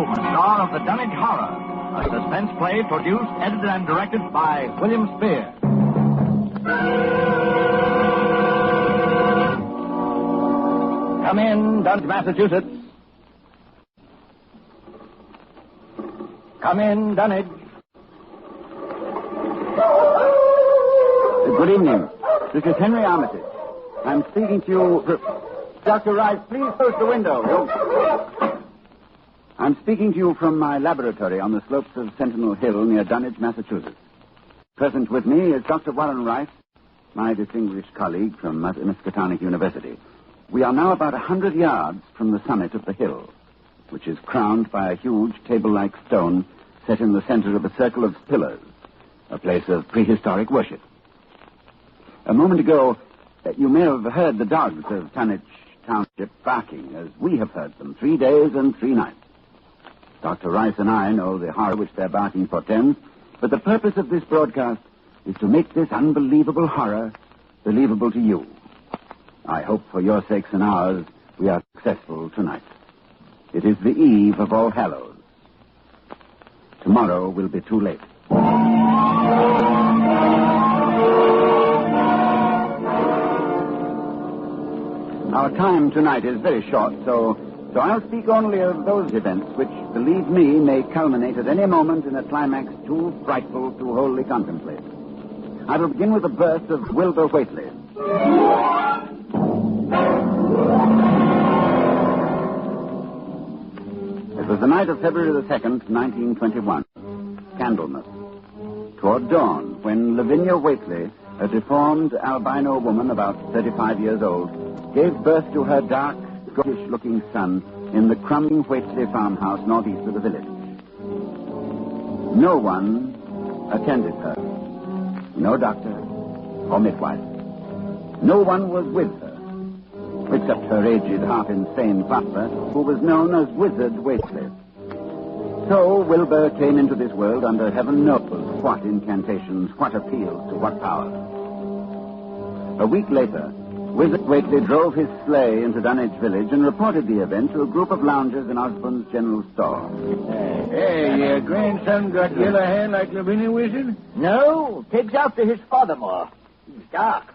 Home, star of the Dunwich Horror, a suspense play produced, edited, and directed by William Spear. Come in, Dunwich, Massachusetts. Come in, Dunwich. Good evening. This is Henry Armitage. I'm speaking to you... Dr. Rice, please close the window. I'm speaking to you from my laboratory on the slopes of Sentinel Hill near Dunwich, Massachusetts. Present with me is Dr. Warren Rice, my distinguished colleague from Miskatonic University. We are now about 100 yards from the summit of the hill, which is crowned by a huge table-like stone set in the center of a circle of pillars, a place of prehistoric worship. A moment ago, you may have heard the dogs of Dunwich Township barking, as we have heard them 3 days and 3 nights. Dr. Rice and I know the horror which their barking portends, but the purpose of this broadcast is to make this unbelievable horror believable to you. I hope for your sakes and ours we are successful tonight. It is the eve of All Hallows. Tomorrow will be too late. Our time tonight is very short, so I'll speak only of those events which, believe me, may culminate at any moment in a climax too frightful to wholly contemplate. I will begin with the birth of Wilbur Whitley. It was the night of February the 2nd, 1921. Candlemas. Toward dawn, when Lavinia Whitley, a deformed albino woman about 35 years old, gave birth to her dark, gawkish-looking son in the crumbling Whateley farmhouse northeast of the village. No one attended her. No doctor or midwife. No one was with her, except her aged, half-insane father, who was known as Wizard Whitley. So Wilbur came into this world under heaven knows what incantations, what appeals to what power. A week later, Wizard Whitley drove his sleigh into Dunwich village and reported the event to a group of loungers in Osborne's general store. Hey, your grandson got yellow hair like Lavinia, Wizard? No, takes after his father more. He's dark.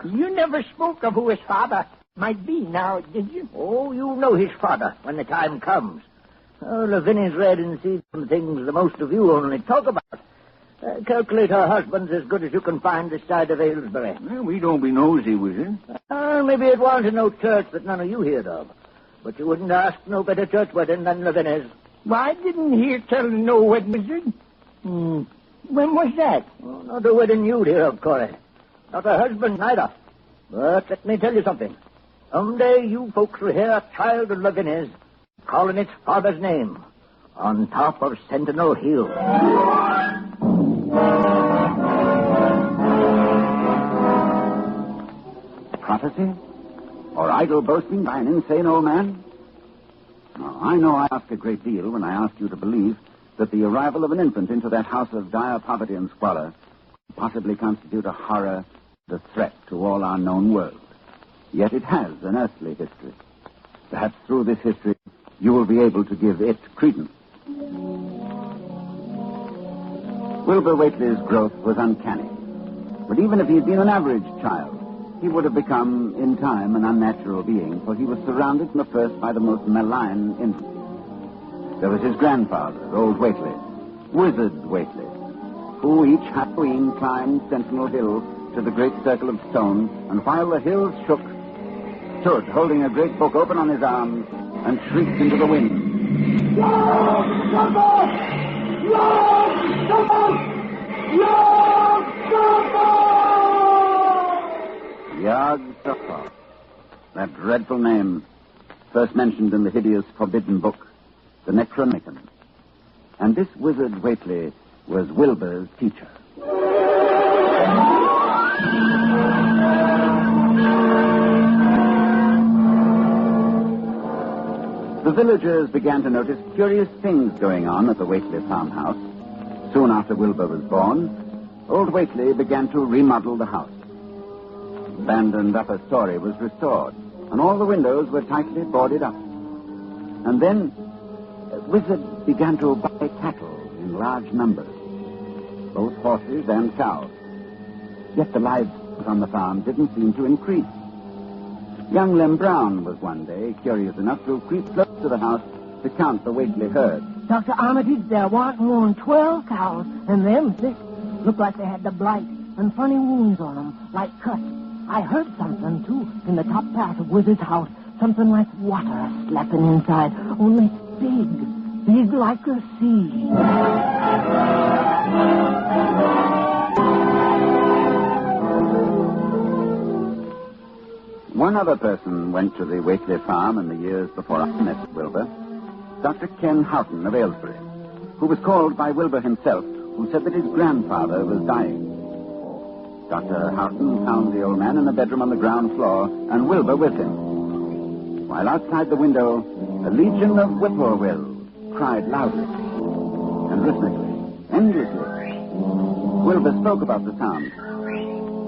You never spoke of who his father might be now, did you? Oh, you'll know his father when the time comes. Oh, Lavinia's read and seen some things the most of you only talk about. Calculate her husband's as good as you can find this side of Aylesbury. Well, we don't be nosy, Wizard. Maybe it was in no church that none of you heard of. But you wouldn't ask no better church wedding than Lavinia's. Well, I didn't hear tell of no wedding, Wizard. When was that? Oh, not a wedding you'd hear of, Corey. Not a husband, neither. But let me tell you something. Someday you folks will hear a child of Lavinia's calling its father's name on top of Sentinel Hill. Prophecy? Or idle boasting by an insane old man? Now, I know I ask a great deal when I ask you to believe that the arrival of an infant into that house of dire poverty and squalor could possibly constitute a horror and a threat to all our known world. Yet it has an earthly history. Perhaps through this history you will be able to give it credence. Wilbur Whitley's growth was uncanny. But even if he had been an average child, he would have become, in time, an unnatural being, for he was surrounded from the first by the most malign influence. There was his grandfather, old Whateley, Wizard Whitley, who each Halloween climbed Sentinel Hill to the great circle of stone, and while the hills shook, stood holding a great book open on his arms and shrieked into the wind. Yog-Sothoth. That dreadful name, first mentioned in the hideous forbidden book, the Necronomicon. And this Wizard Whitley was Wilbur's teacher. The villagers began to notice curious things going on at the Whateley farmhouse. Soon after Wilbur was born, old Whateley began to remodel the house. The abandoned upper story was restored, and all the windows were tightly boarded up. And then Wizard began to buy cattle in large numbers, both horses and cows. Yet the livestock on the farm didn't seem to increase. Young Lem Brown was one day curious enough to creep close to the house to count the Whateley herd. Dr. Armitage, there weren't more than 12 cows, and them sick. Looked like they had the blight and funny wounds on them, like cuts. I heard something, too, in the top part of Wizard's house. Something like water slapping inside, only big like the sea. One other person went to the Whateley farm in the years before I met Wilbur. Dr. Ken Houghton of Aylesbury, who was called by Wilbur himself, who said that his grandfather was dying. Dr. Houghton found the old man in a bedroom on the ground floor, and Wilbur with him. While outside the window, a legion of whippoorwills cried loudly and rhythmically, endlessly. Wilbur spoke about the sound.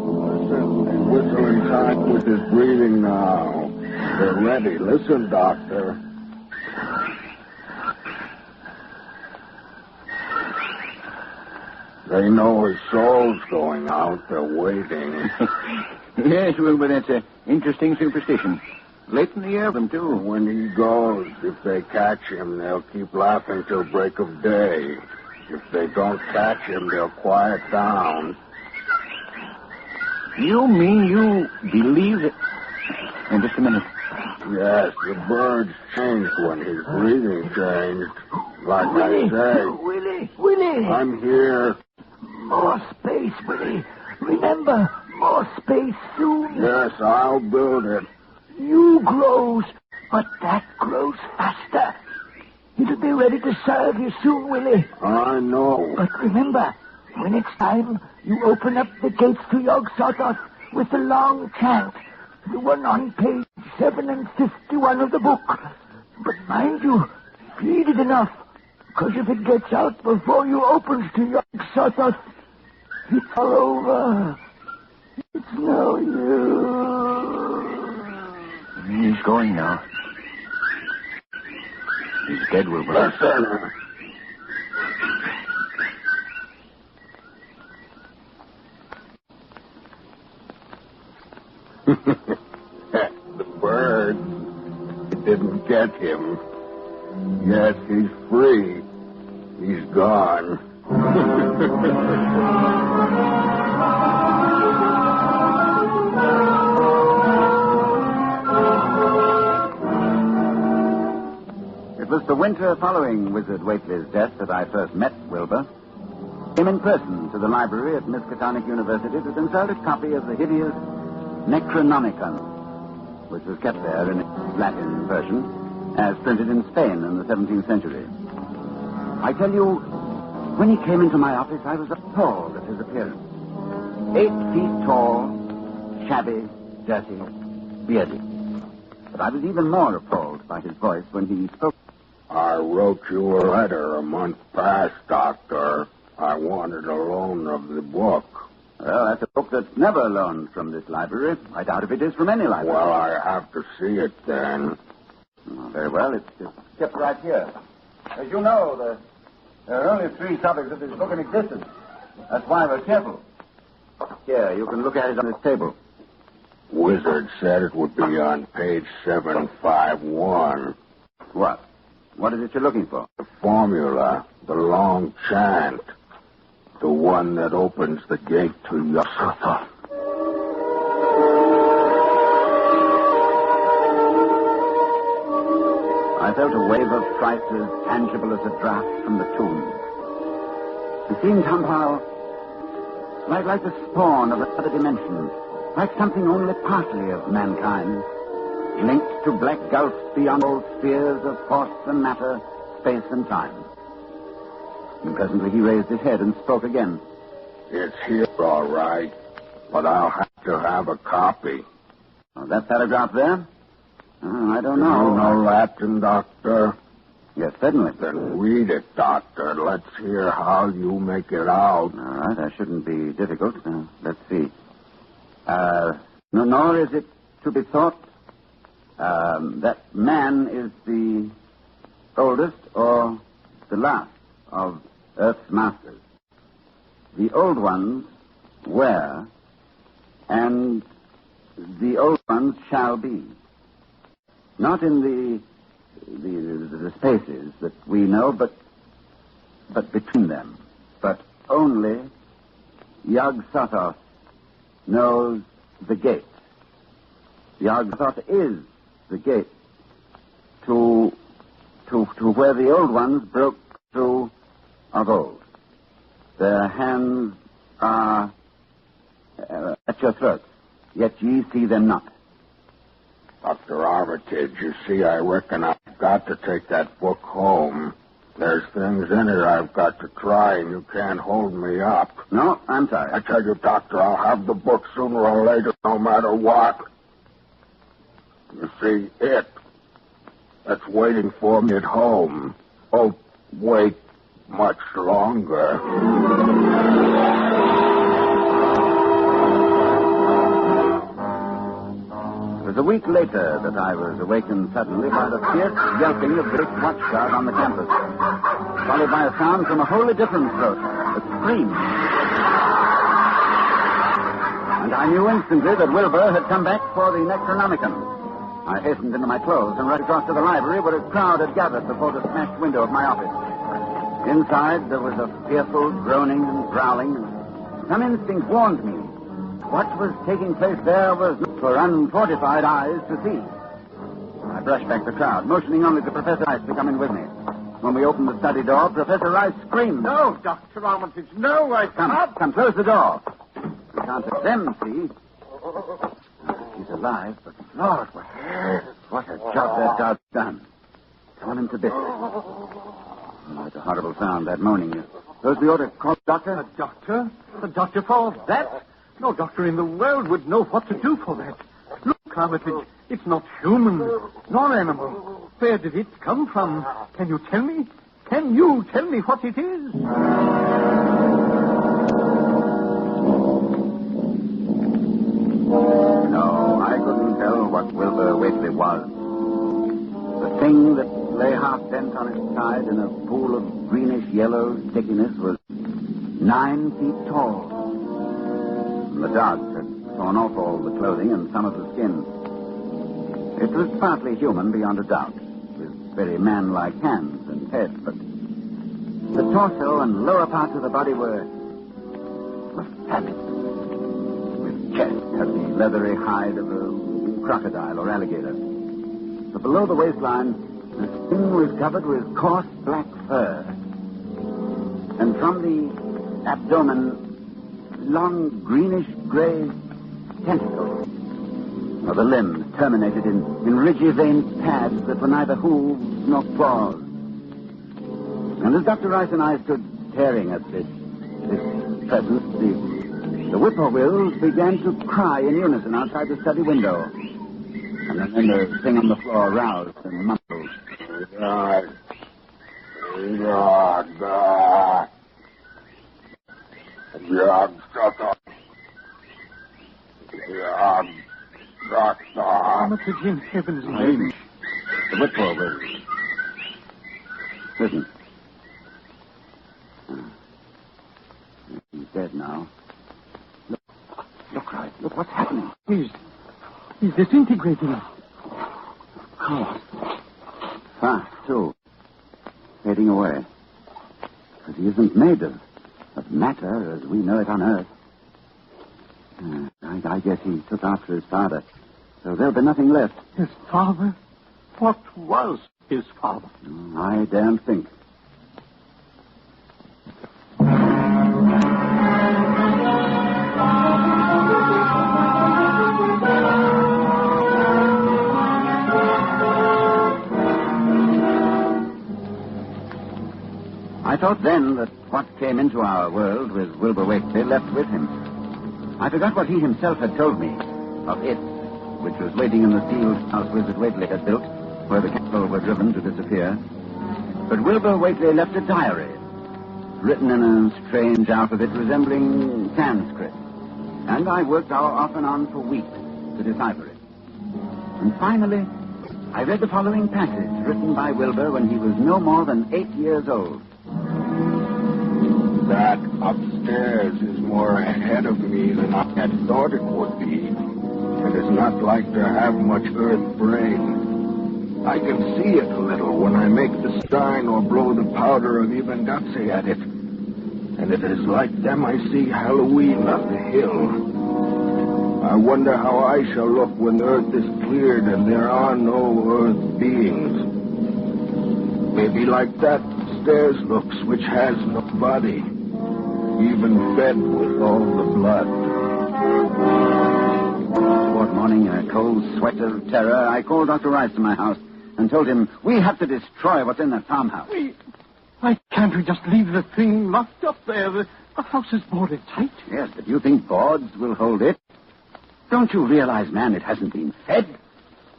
Listen, they whistle inside with his breathing now. They're ready. Listen, Doctor. They know his soul's going out. They're waiting. Yes, Wilbur, that's an interesting superstition. Late in the year, them, too. When he goes, if they catch him, they'll keep laughing till break of day. If they don't catch him, they'll quiet down. You mean you believe it? Just a minute. Yes, the birds changed when his breathing changed. Like I say. Willie! I'm here. More space, Willie. Remember, more space soon. Yes, I'll build it. You grows, but that grows faster. It'll be ready to serve you soon, Willie. I know. But remember, when it's time, you open up the gates to Yog-Sothoth with the long chant, the one on page 7 and 51 of the book. But mind you, feed it enough, because if it gets out before you opens to Yog-Sothoth, it's all over. It's no use. He's going now. He's dead, Wilbur. Listen. The bird. It didn't get him. Yes, he's free. He's gone. It was the winter following Wizard Whitley's death that I first met Wilbur. Came in person to the library at Miskatonic University to consult a copy of the hideous Necronomicon, which was kept there in its Latin version, as printed in Spain in the 17th century. I tell you, when he came into my office, I was appalled at his appearance. 8 feet tall, shabby, dirty, bearded. But I was even more appalled by his voice when he spoke. I wrote you a letter a month past, Doctor. I wanted a loan of the book. Well, that's a book that's never loaned from this library. I doubt if it is from any library. Well, I have to see it then. Oh, very well. It's kept right here. As you know, there are only 3 copies of this book in existence. That's why we're careful. Here, you can look at it on this table. Wizard said it would be on page 751. What? What is it you're looking for? The formula, the long chant, the one that opens the gate to Yog-Sothoth. I felt a wave of fright as tangible as a draft from the tomb. It seemed somehow like the spawn of another dimension, like something only partly of mankind, linked to black gulfs beyond all spheres of force and matter, space and time. And presently he raised his head and spoke again. It's here, all right, but I'll have to have a copy. Oh, that paragraph there? Oh, I don't know. You know Latin, Doctor? Yes, certainly. Then read it, Doctor. Let's hear how you make it out. All right, that shouldn't be difficult. Let's see. Nor is it to be thought that man is the oldest or the last of Earth's masters. The old ones were, and the old ones shall be. Not in the spaces that we know, but between them. But only Yog-Sothoth knows the gate. Yog-Sothoth is the gate to where the old ones broke through of old. Their hands are at your throats, yet ye see them not. Dr. Armitage, you see, I reckon I've got to take that book home. There's things in it I've got to try, and you can't hold me up. No, I'm sorry. I tell you, Doctor, I'll have the book sooner or later, no matter what. You see, that's waiting for me at home. Oh, wait much longer. It was a week later that I was awakened suddenly by the fierce yelping of the watchguard on the campus, followed by a sound from a wholly different throat, a scream. And I knew instantly that Wilbur had come back for the Necronomicon. I hastened into my clothes and rushed across to the library where a crowd had gathered before the smashed window of my office. Inside, there was a fearful groaning and growling, and some instinct warned me. What was taking place there was not for unfortified eyes to see. I brushed back the crowd, motioning only to Professor Rice to come in with me. When we opened the study door, Professor Rice screamed. No, Dr. Armitage, no, I can't. Come, close the door. We can't let them see. He's alive, but Lord, what a job that guard's done. Torn him to bits. Oh, it's a horrible sound, that moaning. Suppose we ought to call the doctor? A doctor? A doctor for that? No doctor in the world would know what to do for that. Look, Armitage, it's not human, nor animal. Where did it come from? Can you tell me? Can you tell me what it is? No, I couldn't tell what Wilbur Whitley was. The thing that lay half bent on its side in a pool of greenish-yellow stickiness was 9 feet tall. The dogs had torn off all the clothing and some of the skin. It was partly human, beyond a doubt, with very man-like hands and head, but the torso and lower parts of the body were fabulous. With chest had the leathery hide of a crocodile or alligator. But below the waistline, the skin was covered with coarse black fur. And from the abdomen, long greenish-gray tentacles. Now, the limbs terminated in ridgy veined pads that were neither hooves nor claws. And as Dr. Rice and I stood staring at this presence, the whippoorwills began to cry in unison outside the study window. And then the thing on the floor roused and mumbled. God. Armitage, in heaven's name. The whippoorwills. Listen. He's dead now. Look, Rice. Look what's happening. He's disintegrating. Oh. Fast, too. Fading away. But he isn't made of matter as we know it on Earth. I guess he took after his father. So there'll be nothing left. His father? What was his father? I daren't think. I thought then that what came into our world with Wilbur Whitley left with him. I forgot what he himself had told me of it, which was waiting in the sealed house Wizard Whitley had built, where the cattle were driven to disappear. But Wilbur Whitley left a diary, written in a strange alphabet resembling Sanskrit. And I worked off and on for weeks to decipher it. And finally, I read the following passage written by Wilbur when he was no more than 8 years old. That upstairs is more ahead of me than I had thought it would be. It is not like to have much earth brain. I can see it a little when I make the stein or blow the powder of Evendatze at it. And it is like them I see Halloween on the hill. I wonder how I shall look when the earth is cleared and there are no earth beings. Maybe like that stairs looks, which has no body, even fed with all the blood. Toward morning, in a cold sweat of terror, I called Dr. Rice to my house and told him we have to destroy what's in that farmhouse. Why can't we just leave the thing locked up there? The house is boarded tight. Yes, but you think boards will hold it? Don't you realize, man, it hasn't been fed?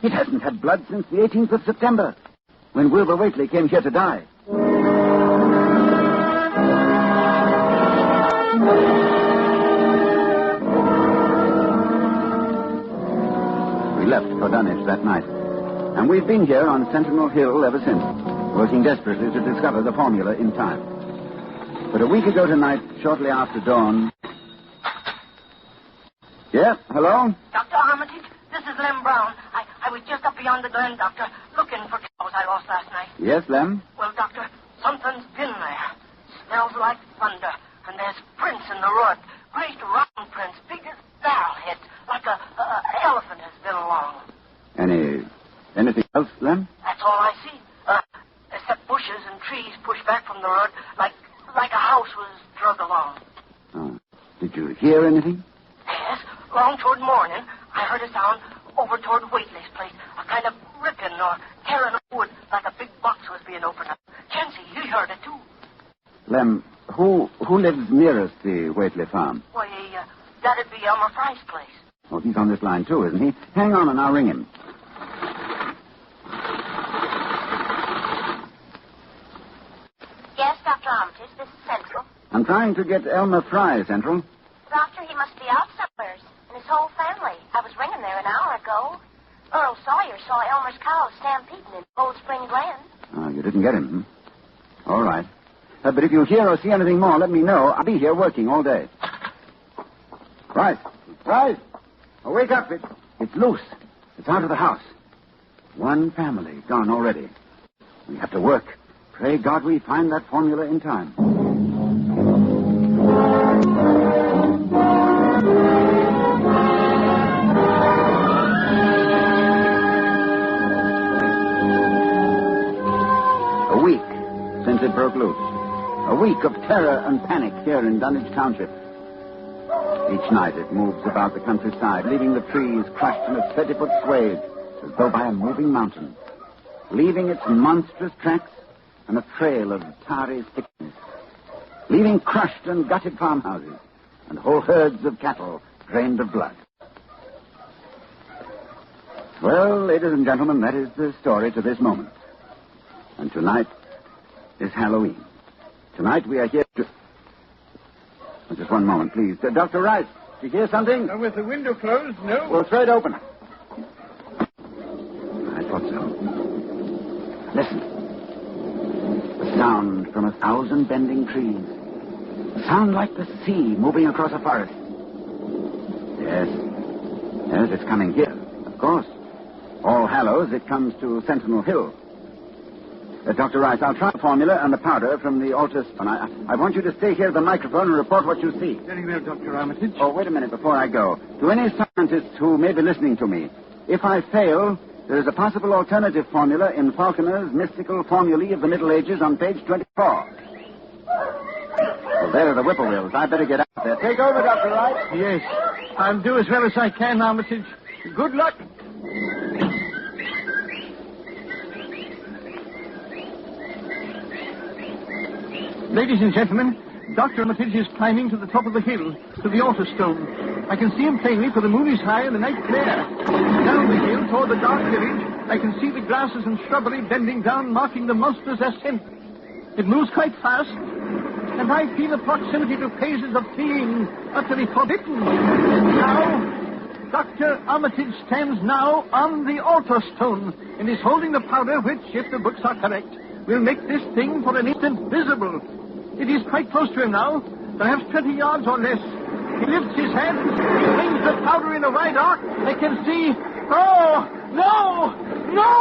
It hasn't had blood since the 18th of September, when Wilbur Whitley came here to die. We left for Dunwich that night, and we've been here on Sentinel Hill ever since, working desperately to discover the formula in time. But a week ago tonight, shortly after dawn... Yeah, hello? Dr. Armitage, this is Lem Brown. I was just up beyond the glen, Doctor, looking for cows I lost last night. Yes, Lem? Well, Doctor, something's been there. Smells like thunder, and there's prints in the road. Great round prints, big as barrel heads, like a elephant has been along. Anything else, Lem? That's all I see. Except bushes and trees pushed back from the road, like a house was drug along. Oh. Did you hear anything? Yes, long toward morning, I heard a sound over toward Whateley's place, a kind of ripping or tearing of wood, like a big box was being opened up. Chancey, you heard it too. Lem, who lives nearest the Whateley farm? Why, that'd be Elmer Fry's place. Oh, he's on this line too, isn't he? Hang on and I'll ring him. Yes, Dr. Armitage, this is Central. I'm trying to get Elmer Fry, Central. Doctor, he must be out somewhere, and his whole family. I was ringing there an hour ago. Earl Sawyer saw Elmer's cows stampeding in Old Spring Glen. Oh, you didn't get him, hmm? All right. But if you hear or see anything more, let me know. I'll be here working all day. Right. Oh, wake up. It's loose. It's out of the house. One family gone already. We have to work. Pray God we find that formula in time. A week since it broke loose. A week of terror and panic here in Dunwich Township. Each night it moves about the countryside, leaving the trees crushed in a 30-foot swathe, as though by a moving mountain, leaving its monstrous tracks and a trail of tarry thickness, leaving crushed and gutted farmhouses and whole herds of cattle drained of blood. Well, ladies and gentlemen, that is the story to this moment. And tonight is Halloween. Tonight we are here to... Oh, just one moment, please. Dr. Rice, did you hear something? With the window closed, no. Well, throw it open. I thought so. Listen. The sound from 1,000 bending trees. A sound like the sea moving across a forest. Yes, it's coming here, of course. All Hallows, it comes to Sentinel Hill. Dr. Rice, I'll try the formula and the powder from the altar stone. I want you to stay here at the microphone and report what you see. Very well, Dr. Armitage. Oh, wait a minute before I go. To any scientists who may be listening to me, if I fail, there is a possible alternative formula in Falconer's Mystical Formulae of the Middle Ages on page 24. Well, there are the whippoorwills. I better get out there. Take over, Dr. Rice. Yes, I'll do as well as I can, Armitage. Good luck. Ladies and gentlemen, Dr. Armitage is climbing to the top of the hill, to the altar stone. I can see him plainly, for the moon is high and the night clear. Down the hill, toward the dark village, I can see the grasses and shrubbery bending down, marking the monster's ascent. It moves quite fast, and I feel the proximity to phases of being utterly forbidden. Dr. Armitage stands now on the altar stone and is holding the powder which, if the books are correct, will make this thing for an instant visible. It is quite close to him now, perhaps 20 yards or less. He lifts his hands, he flings the powder in a wide arc. They can see... Oh, no! No!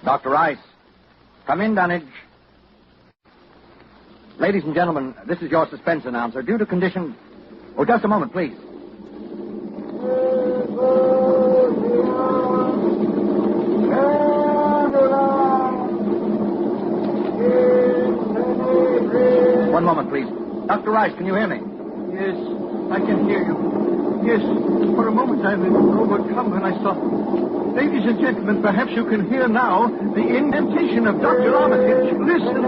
Dr. Rice, come in, Dunwich. Ladies and gentlemen, this is your suspense announcer. Due to condition... Oh, just a moment, please. One moment, please. Dr. Rice, can you hear me? Yes, I can hear you. Yes, for a moment I was overcome when I saw... Ladies and gentlemen, perhaps you can hear now the incantation of Dr. Armitage. Listen.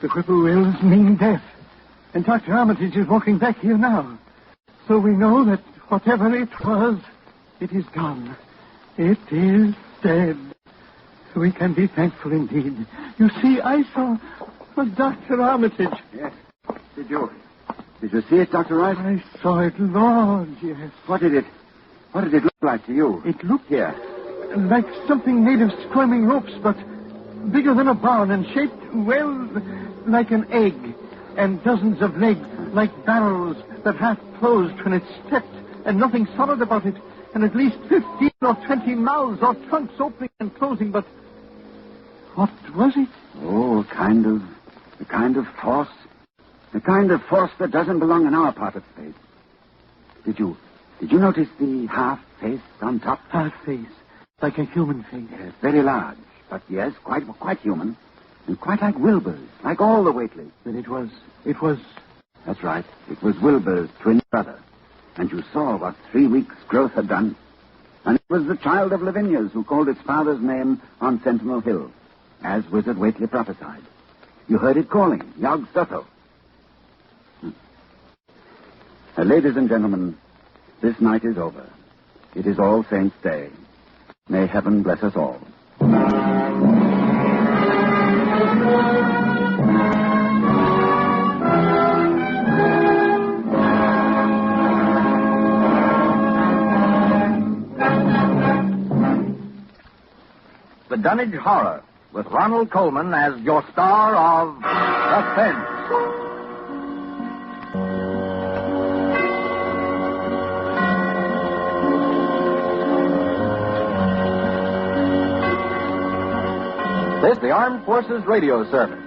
The whippoorwills mean death. And Dr. Armitage is walking back here now. So we know that whatever it was, it is gone. It is dead. We can be thankful indeed. You see, I saw Dr. Armitage. Yes. Did you see it, Dr. Rice? I saw it, Lord, yes. What did it look like to you? It looked Here. like something made of squirming ropes, but bigger than a barn and shaped, well, like an egg, and dozens of legs like barrels that half closed when it stepped, and nothing solid about it, and at least 15 or 20 mouths or trunks opening and closing, but what was it? Oh, a kind of force. The kind of force that doesn't belong in our part of space. Did you notice the half face on top? Half face, like a human face. Yes, very large, but yes, quite human. And quite like Wilbur's, like all the Whateleys. Then it was... That's right. It was Wilbur's twin brother. And you saw what 3 weeks' growth had done. And it was the child of Lavinia's who called its father's name on Sentinel Hill, as Wizard Whitley prophesied. You heard it calling, Yog Sotho. Ladies and gentlemen, this night is over. It is All Saints' Day. May heaven bless us all. The Dunwich Horror, with Ronald Colman as your star of Suspense. This is the Armed Forces Radio Service.